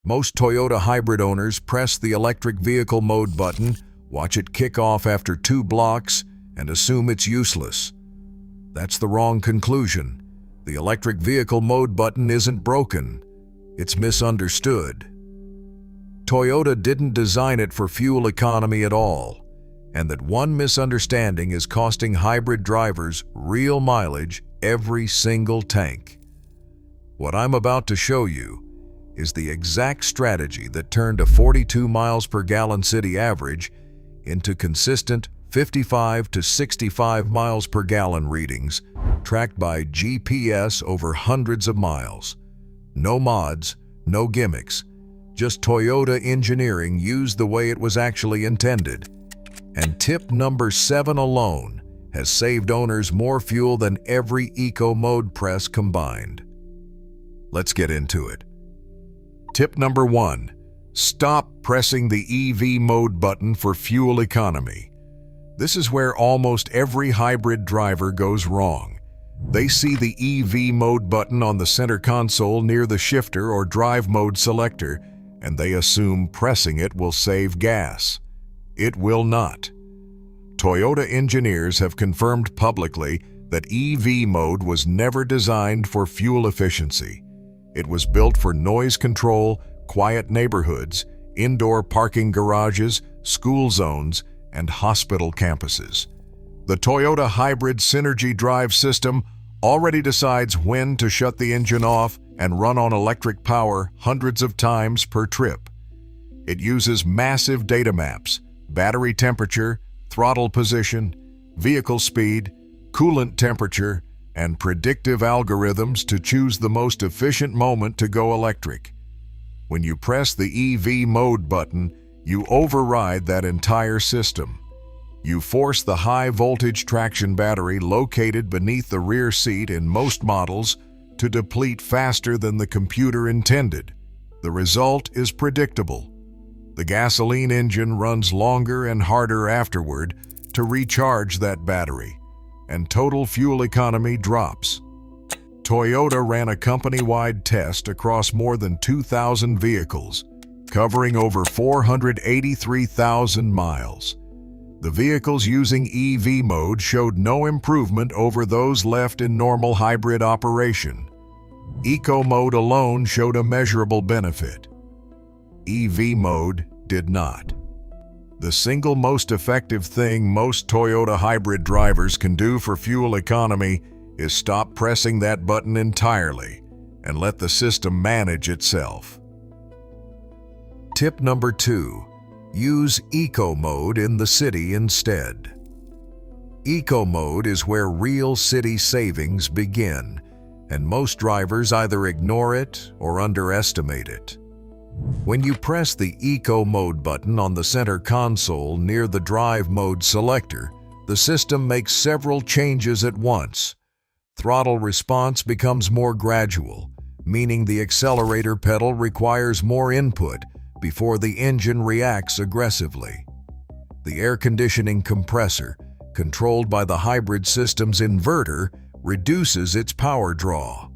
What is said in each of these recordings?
Most Toyota hybrid owners press the electric vehicle mode button, watch it kick off after 2 blocks, and assume it's useless. That's the wrong conclusion. The electric vehicle mode button isn't broken. It's misunderstood. Toyota didn't design it for fuel economy at all, and that one misunderstanding is costing hybrid drivers real mileage every single tank. What I'm about to show you is the exact strategy that turned a 42 miles per gallon city average into consistent 55 to 65 miles per gallon readings, tracked by GPS over hundreds of miles. No mods, no gimmicks, just Toyota engineering used the way it was actually intended. And tip number 7 alone has saved owners more fuel than every eco mode press combined. Let's get into it. Tip number 1, stop pressing the EV mode button for fuel economy. This is where almost every hybrid driver goes wrong. They see the EV mode button on the center console near the shifter or drive mode selector, and they assume pressing it will save gas. It will not. Toyota engineers have confirmed publicly that EV mode was never designed for fuel efficiency. It was built for noise control, quiet neighborhoods, indoor parking garages, school zones, and hospital campuses. The Toyota Hybrid Synergy Drive system already decides when to shut the engine off and run on electric power hundreds of times per trip. It uses massive data maps, battery temperature, throttle position, vehicle speed, coolant temperature, and predictive algorithms to choose the most efficient moment to go electric. When you press the EV mode button, you override that entire system. You force the high-voltage traction battery located beneath the rear seat in most models to deplete faster than the computer intended. The result is predictable. The gasoline engine runs longer and harder afterward to recharge that battery, and total fuel economy drops. Toyota ran a company-wide test across more than 2,000 vehicles, covering over 483,000 miles. The vehicles using EV mode showed no improvement over those left in normal hybrid operation. Eco mode alone showed a measurable benefit. EV mode did not. The single most effective thing most Toyota hybrid drivers can do for fuel economy is stop pressing that button entirely and let the system manage itself. Tip number 2, use eco mode in the city instead. Eco mode is where real city savings begin, and most drivers either ignore it or underestimate it. When you press the Eco Mode button on the center console near the Drive Mode selector, the system makes several changes at once. Throttle response becomes more gradual, meaning the accelerator pedal requires more input before the engine reacts aggressively. The air conditioning compressor, controlled by the hybrid system's inverter, reduces its power draw,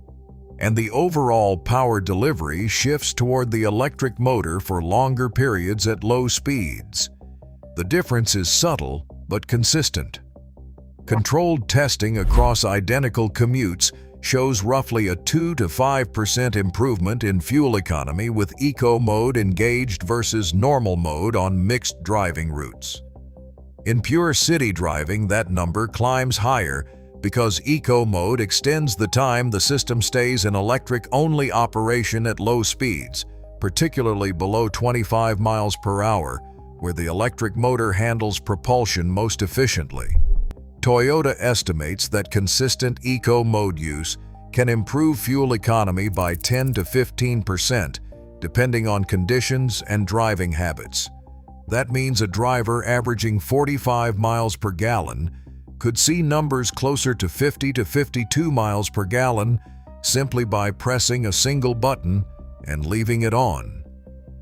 and the overall power delivery shifts toward the electric motor for longer periods at low speeds. The difference is subtle but consistent. Controlled testing across identical commutes shows roughly a 2 to 5% improvement in fuel economy with eco mode engaged versus normal mode on mixed driving routes. In pure city driving, that number climbs higher because eco mode extends the time the system stays in electric-only operation at low speeds, particularly below 25 miles per hour, where the electric motor handles propulsion most efficiently. Toyota estimates that consistent eco mode use can improve fuel economy by 10 to 15%, depending on conditions and driving habits. That means a driver averaging 45 miles per gallon could see numbers closer to 50 to 52 miles per gallon simply by pressing a single button and leaving it on.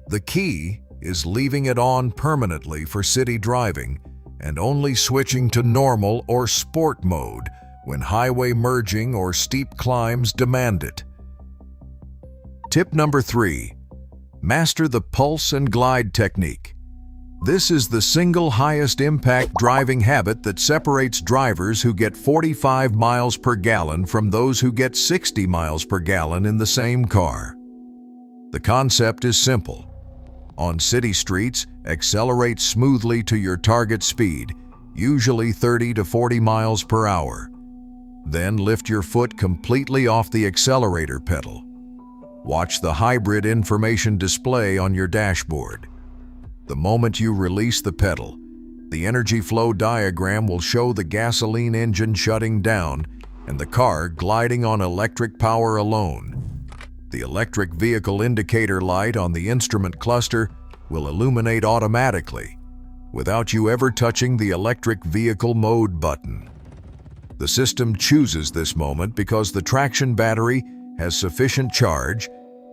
The key is leaving it on permanently for city driving and only switching to normal or sport mode when highway merging or steep climbs demand it. Tip number 3. Master the pulse and glide technique. This is the single highest impact driving habit that separates drivers who get 45 miles per gallon from those who get 60 miles per gallon in the same car. The concept is simple. On city streets, accelerate smoothly to your target speed, usually 30 to 40 miles per hour. Then lift your foot completely off the accelerator pedal. Watch the hybrid information display on your dashboard. The moment you release the pedal, the energy flow diagram will show the gasoline engine shutting down and the car gliding on electric power alone. The electric vehicle indicator light on the instrument cluster will illuminate automatically without you ever touching the electric vehicle mode button. The system chooses this moment because the traction battery has sufficient charge,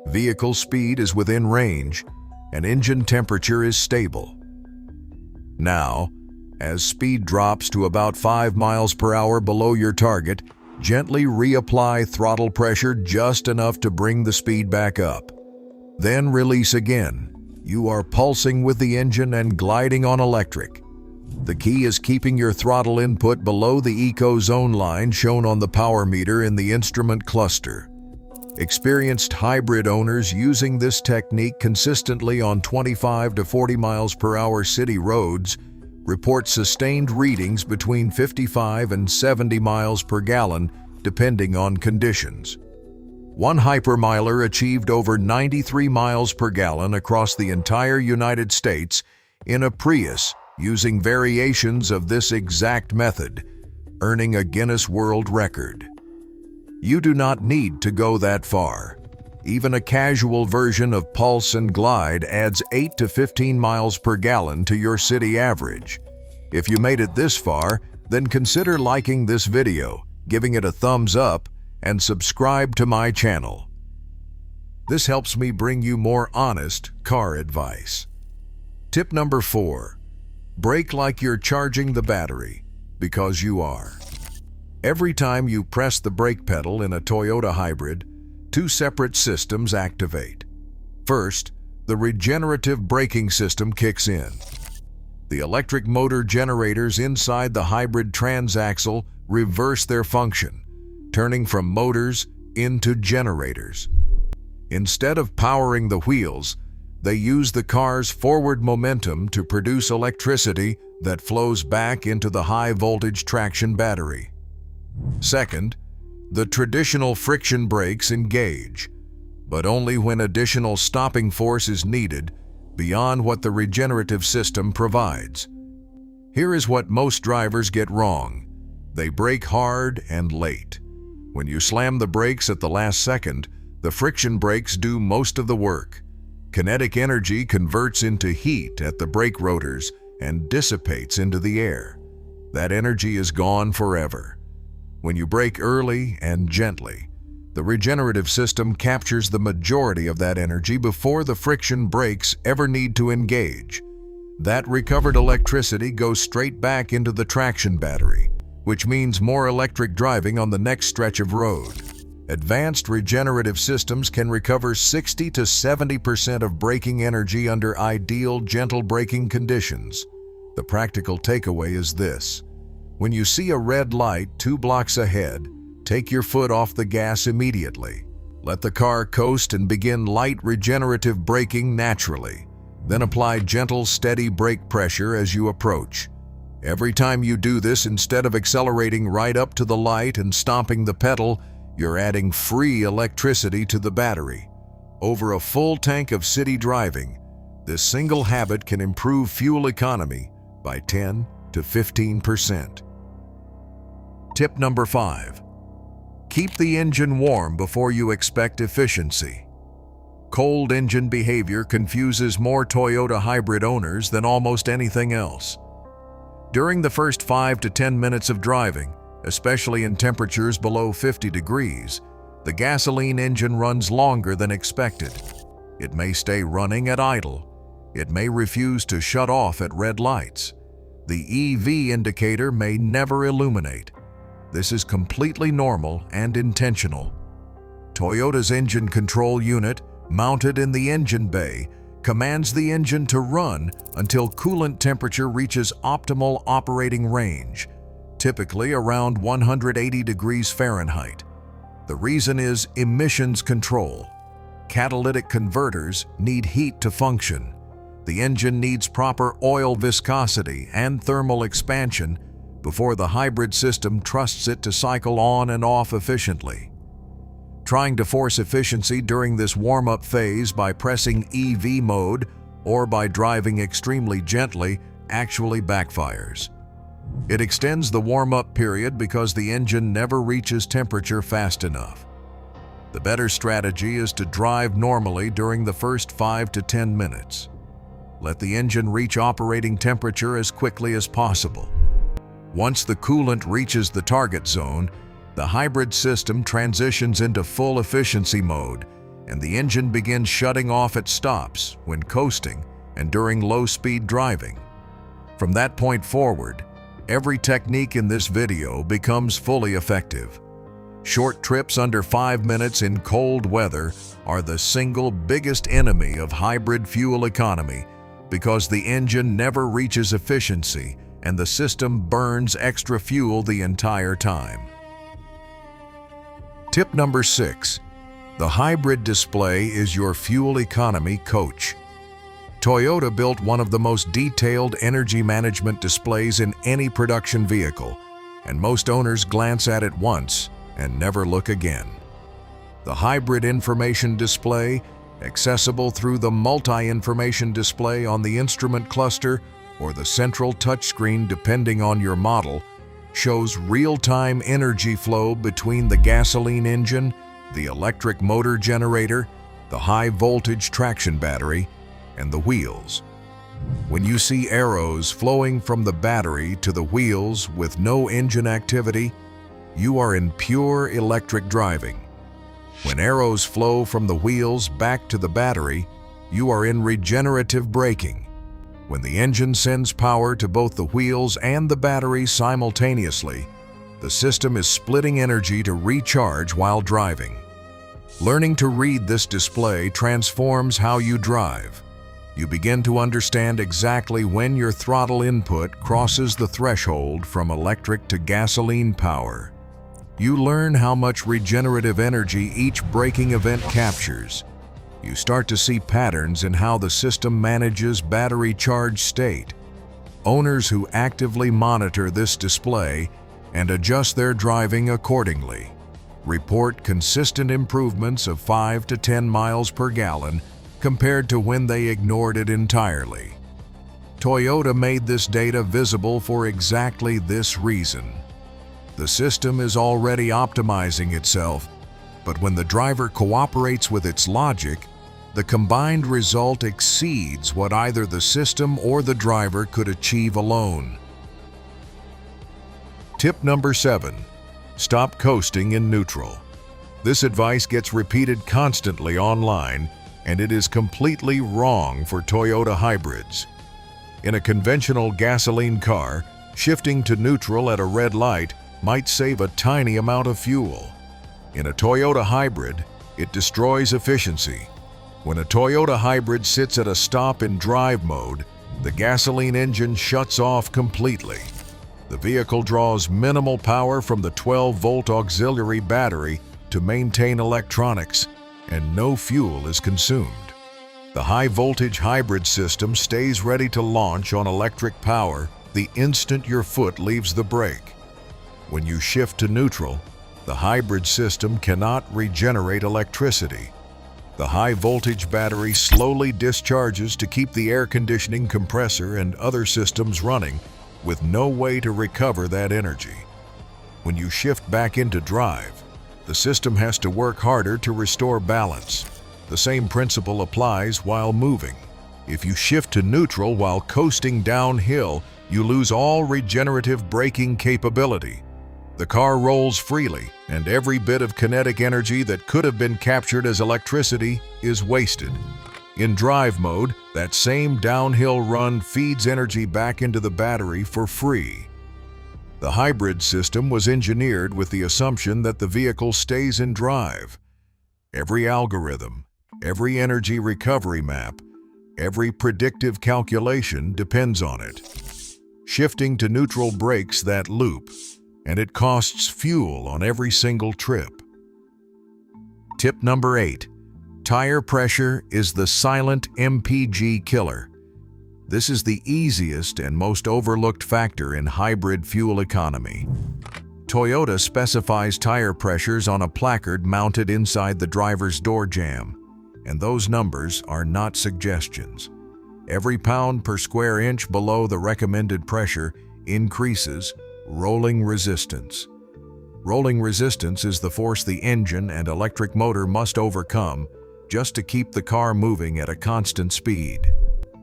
vehicle speed is within range, and engine temperature is stable. Now, as speed drops to about 5 miles per hour below your target, gently reapply throttle pressure just enough to bring the speed back up. Then release again. You are pulsing with the engine and gliding on electric. The key is keeping your throttle input below the eco zone line shown on the power meter in the instrument cluster. Experienced hybrid owners using this technique consistently on 25 to 40 miles per hour city roads report sustained readings between 55 and 70 miles per gallon, depending on conditions. One hypermiler achieved over 93 miles per gallon across the entire United States in a Prius using variations of this exact method, earning a Guinness World Record. You do not need to go that far. Even a casual version of Pulse and Glide adds 8 to 15 miles per gallon to your city average. If you made it this far, then consider liking this video, giving it a thumbs up, and subscribe to my channel. This helps me bring you more honest car advice. Tip number 4. Brake like you're charging the battery, because you are. Every time you press the brake pedal in a Toyota hybrid, two separate systems activate. First, the regenerative braking system kicks in. The electric motor generators inside the hybrid transaxle reverse their function, turning from motors into generators. Instead of powering the wheels, they use the car's forward momentum to produce electricity that flows back into the high-voltage traction battery. Second, the traditional friction brakes engage, but only when additional stopping force is needed beyond what the regenerative system provides. Here is what most drivers get wrong. They brake hard and late. When you slam the brakes at the last second, the friction brakes do most of the work. Kinetic energy converts into heat at the brake rotors and dissipates into the air. That energy is gone forever. When you brake early and gently, the regenerative system captures the majority of that energy before the friction brakes ever need to engage. That recovered electricity goes straight back into the traction battery, which means more electric driving on the next stretch of road. Advanced regenerative systems can recover 60 to 70% of braking energy under ideal gentle braking conditions. The practical takeaway is this. When you see a red light 2 blocks ahead, take your foot off the gas immediately. Let the car coast and begin light regenerative braking naturally. Then apply gentle, steady brake pressure as you approach. Every time you do this, instead of accelerating right up to the light and stomping the pedal, you're adding free electricity to the battery. Over a full tank of city driving, this single habit can improve fuel economy by 10 to 15%. Tip number 5. Keep the engine warm before you expect efficiency. Cold engine behavior confuses more Toyota hybrid owners than almost anything else. During the first 5 to 10 minutes of driving, especially in temperatures below 50 degrees, the gasoline engine runs longer than expected. It may stay running at idle. It may refuse to shut off at red lights. The EV indicator may never illuminate. This is completely normal and intentional. Toyota's engine control unit, mounted in the engine bay, commands the engine to run until coolant temperature reaches optimal operating range, typically around 180 degrees Fahrenheit. The reason is emissions control. Catalytic converters need heat to function. The engine needs proper oil viscosity and thermal expansion before the hybrid system trusts it to cycle on and off efficiently. Trying to force efficiency during this warm-up phase by pressing EV mode or by driving extremely gently actually backfires. It extends the warm-up period because the engine never reaches temperature fast enough. The better strategy is to drive normally during the first 5 to 10 minutes. Let the engine reach operating temperature as quickly as possible. Once the coolant reaches the target zone, the hybrid system transitions into full efficiency mode, and the engine begins shutting off at stops when coasting and during low-speed driving. From that point forward, every technique in this video becomes fully effective. Short trips under 5 minutes in cold weather are the single biggest enemy of hybrid fuel economy because the engine never reaches efficiency and the system burns extra fuel the entire time. Tip number 6. The hybrid display is your fuel economy coach. Toyota built one of the most detailed energy management displays in any production vehicle, and most owners glance at it once and never look again. The hybrid information display, accessible through the multi-information display on the instrument cluster or the central touchscreen depending on your model, shows real-time energy flow between the gasoline engine, the electric motor generator, the high-voltage traction battery, and the wheels. When you see arrows flowing from the battery to the wheels with no engine activity, you are in pure electric driving. When arrows flow from the wheels back to the battery, you are in regenerative braking. When the engine sends power to both the wheels and the battery simultaneously, the system is splitting energy to recharge while driving. Learning to read this display transforms how you drive. You begin to understand exactly when your throttle input crosses the threshold from electric to gasoline power. You learn how much regenerative energy each braking event captures. You start to see patterns in how the system manages battery charge state. Owners who actively monitor this display and adjust their driving accordingly report consistent improvements of 5 to 10 miles per gallon compared to when they ignored it entirely. Toyota made this data visible for exactly this reason. The system is already optimizing itself, but when the driver cooperates with its logic, the combined result exceeds what either the system or the driver could achieve alone. Tip number 7. Stop coasting in neutral. This advice gets repeated constantly online, and it is completely wrong for Toyota hybrids. In a conventional gasoline car, shifting to neutral at a red light might save a tiny amount of fuel. In a Toyota hybrid, it destroys efficiency. When a Toyota hybrid sits at a stop in drive mode, the gasoline engine shuts off completely. The vehicle draws minimal power from the 12-volt auxiliary battery to maintain electronics, and no fuel is consumed. The high-voltage hybrid system stays ready to launch on electric power the instant your foot leaves the brake. When you shift to neutral, the hybrid system cannot regenerate electricity. The high-voltage battery slowly discharges to keep the air conditioning compressor and other systems running, with no way to recover that energy. When you shift back into drive, the system has to work harder to restore balance. The same principle applies while moving. If you shift to neutral while coasting downhill, you lose all regenerative braking capability. The car rolls freely, and every bit of kinetic energy that could have been captured as electricity is wasted. In drive mode, that same downhill run feeds energy back into the battery for free. The hybrid system was engineered with the assumption that the vehicle stays in drive. Every algorithm, Every energy recovery map, every predictive calculation depends on it. Shifting to neutral breaks that loop, and it costs fuel on every single trip. Tip number 8. Tire pressure is the silent MPG killer. This is the easiest and most overlooked factor in hybrid fuel economy. Toyota specifies tire pressures on a placard mounted inside the driver's door jamb, and those numbers are not suggestions. Every pound per square inch below the recommended pressure increases rolling resistance. Rolling resistance is the force the engine and electric motor must overcome just to keep the car moving at a constant speed.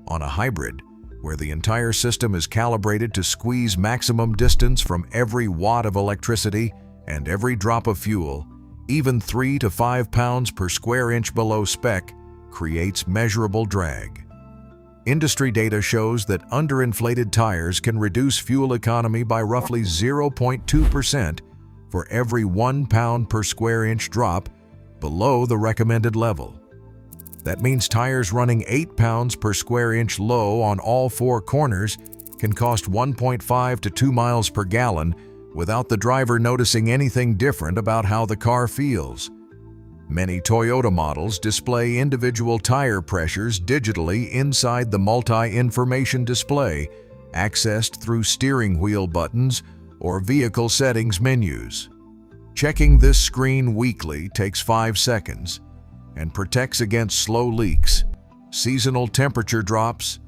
On a hybrid, where the entire system is calibrated to squeeze maximum distance from every watt of electricity and every drop of fuel, even 3 to 5 pounds per square inch below spec creates measurable drag. Industry data shows that underinflated tires can reduce fuel economy by roughly 0.2% for every 1 pound per square inch drop below the recommended level. That means tires running 8 pounds per square inch low on all 4 corners can cost 1.5 to 2 miles per gallon without the driver noticing anything different about how the car feels. Many Toyota models display individual tire pressures digitally inside the multi-information display, accessed through steering wheel buttons or vehicle settings menus. Checking this screen weekly takes 5 seconds and protects against slow leaks, seasonal temperature drops,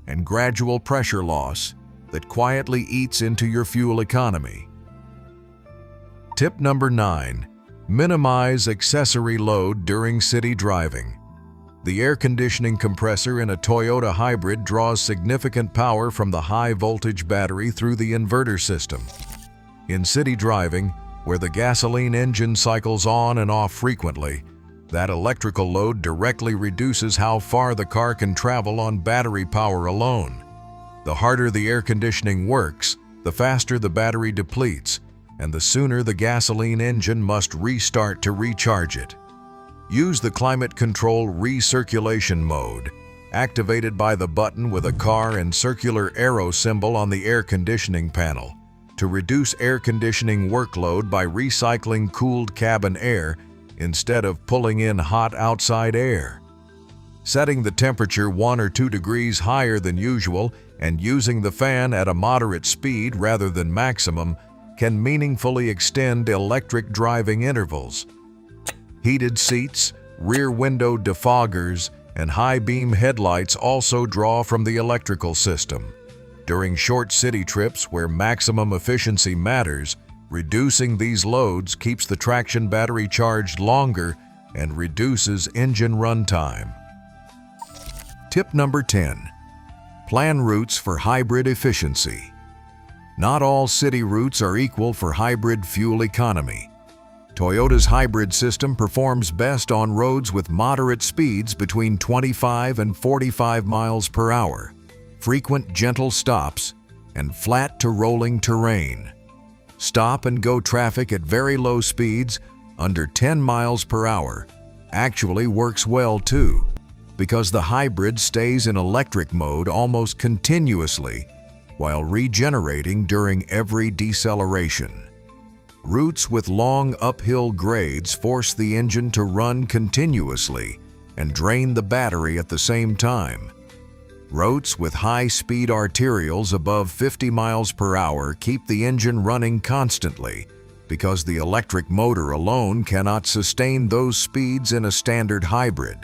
and gradual pressure loss that quietly eats into your fuel economy. Tip number 9. Minimize accessory load during city driving. The air conditioning compressor in a Toyota hybrid draws significant power from the high-voltage battery through the inverter system. In city driving, where the gasoline engine cycles on and off frequently, that electrical load directly reduces how far the car can travel on battery power alone. The harder the air conditioning works, the faster the battery depletes, and the sooner the gasoline engine must restart to recharge it. Use the climate control recirculation mode, activated by the button with a car and circular arrow symbol on the air conditioning panel, to reduce air conditioning workload by recycling cooled cabin air instead of pulling in hot outside air. Setting the temperature 1 or 2 degrees higher than usual and using the fan at a moderate speed rather than maximum can meaningfully extend electric driving intervals. Heated seats, rear window defoggers, and high-beam headlights also draw from the electrical system. During short city trips where maximum efficiency matters, reducing these loads keeps the traction battery charged longer and reduces engine runtime. Tip number 10. Plan routes for hybrid efficiency. Not all city routes are equal for hybrid fuel economy. Toyota's hybrid system performs best on roads with moderate speeds between 25 and 45 miles per hour, frequent gentle stops, and flat to rolling terrain. Stop-and-go traffic at very low speeds, under 10 miles per hour, actually works well too, because the hybrid stays in electric mode almost continuously while regenerating during every deceleration. Routes with long uphill grades force the engine to run continuously and drain the battery at the same time. Routes with high-speed arterials above 50 miles per hour keep the engine running constantly because the electric motor alone cannot sustain those speeds in a standard hybrid.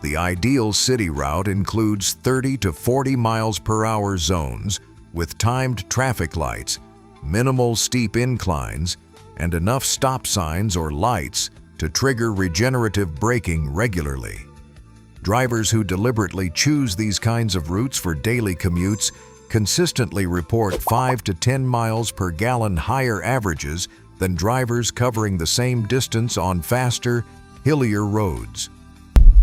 The ideal city route includes 30 to 40 miles per hour zones with timed traffic lights, minimal steep inclines, and enough stop signs or lights to trigger regenerative braking regularly. Drivers who deliberately choose these kinds of routes for daily commutes consistently report 5 to 10 miles per gallon higher averages than drivers covering the same distance on faster, hillier roads.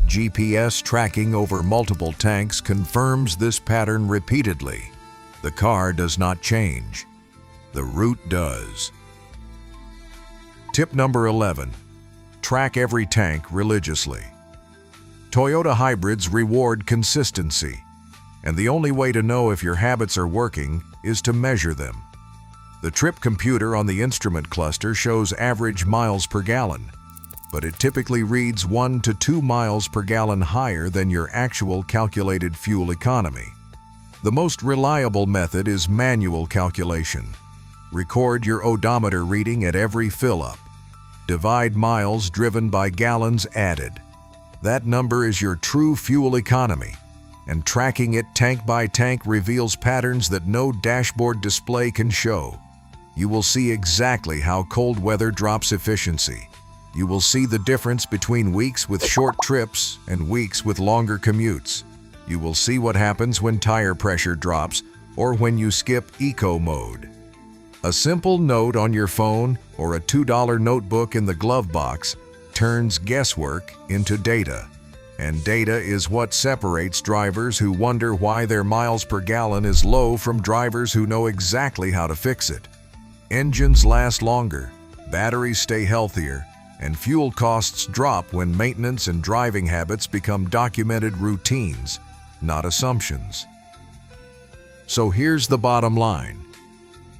GPS tracking over multiple tanks confirms this pattern repeatedly. The car does not change. The route does. Tip number 11. Track every tank religiously. Toyota hybrids reward consistency, and the only way to know if your habits are working is to measure them. The trip computer on the instrument cluster shows average miles per gallon, but it typically reads 1 to 2 miles per gallon higher than your actual calculated fuel economy. The most reliable method is manual calculation. Record your odometer reading at every fill-up. Divide miles driven by gallons added. That number is your true fuel economy, and tracking it tank by tank reveals patterns that no dashboard display can show. You will see exactly how cold weather drops efficiency. You will see the difference between weeks with short trips and weeks with longer commutes. You will see what happens when tire pressure drops or when you skip eco mode. A simple note on your phone or a $2 notebook in the glove box turns guesswork into data. And data is what separates drivers who wonder why their miles per gallon is low from drivers who know exactly how to fix it. Engines last longer, batteries stay healthier, and fuel costs drop when maintenance and driving habits become documented routines, not assumptions. So here's the bottom line.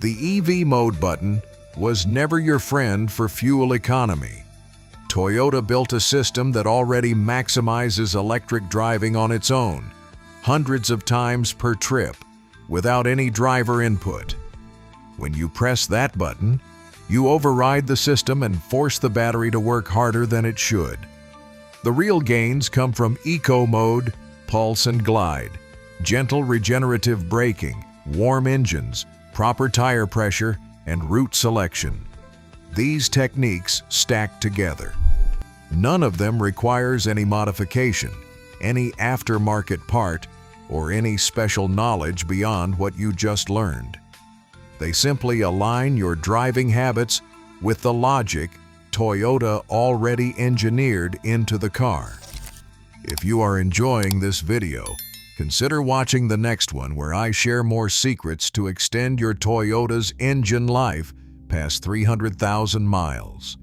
The EV mode button was never your friend for fuel economy. Toyota built a system that already maximizes electric driving on its own, hundreds of times per trip, without any driver input. When you press that button, you override the system and force the battery to work harder than it should. The real gains come from eco mode, pulse and glide, gentle regenerative braking, warm engines, proper tire pressure, and route selection. These techniques stack together. None of them requires any modification, any aftermarket part, or any special knowledge beyond what you just learned. They simply align your driving habits with the logic Toyota already engineered into the car. If you are enjoying this video, consider watching the next one where I share more secrets to extend your Toyota's engine life past 300,000 miles.